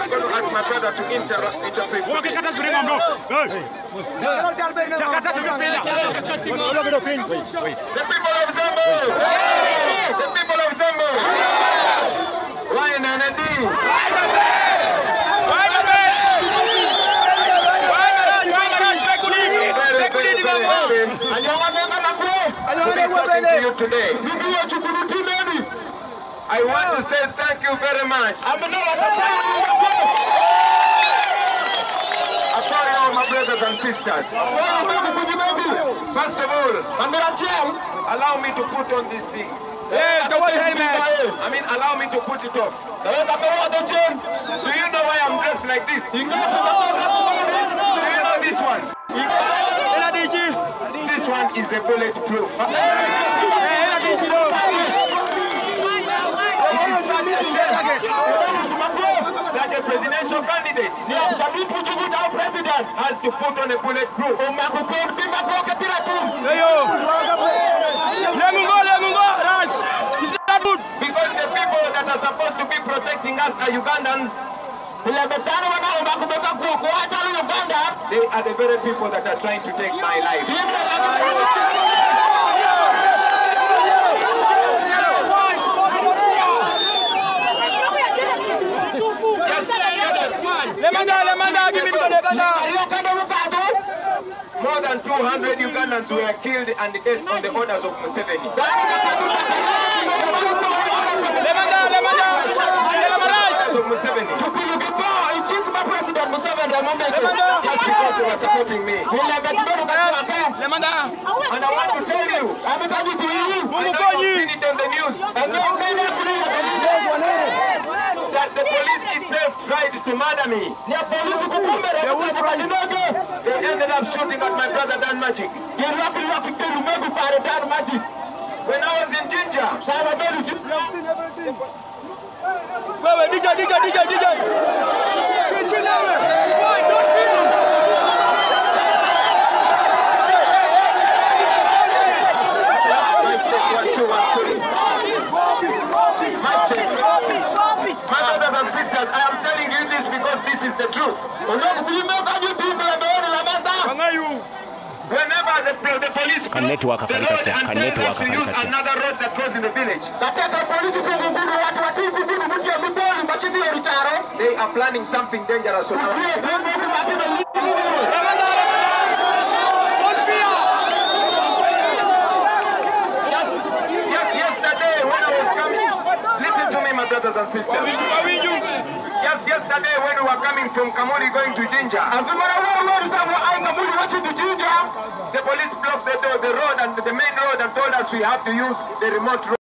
going to ask my brother to interpret. The people of Zambo! The people of Zambo! Ryan and Andy! Today. I want to say thank you very much. My brothers and sisters. First of all, allow me to put on this thing. Yes, the white helmet. I mean, allow me to put it off. Do you know why I'm dressed like this? Do you know this one? This one is a bulletproof. It is such a shame that the presidential candidate, our president, has to put on a bulletproof. Because the people that are supposed to be protecting us are Ugandans. They are the very people that are trying to take my life. More than 200 Ugandans were killed and dead on the orders of Museveni. Just because they were supporting me. And I want to tell you, I know you've seen it on the news, that the police itself tried to murder me. They ended up shooting at my brother Dan Magic. When I was in Jinja, my brothers and sisters, I am telling you this because this is the truth. Whenever the police block the road and tell us to use another road that goes in the village, they are planning something dangerous. Yesterday when I was coming, listen to me, my brothers and sisters. Just yesterday when we were coming from Kamuri going to Jinja, the police blocked the road and the main road and told us we have to use the remote road.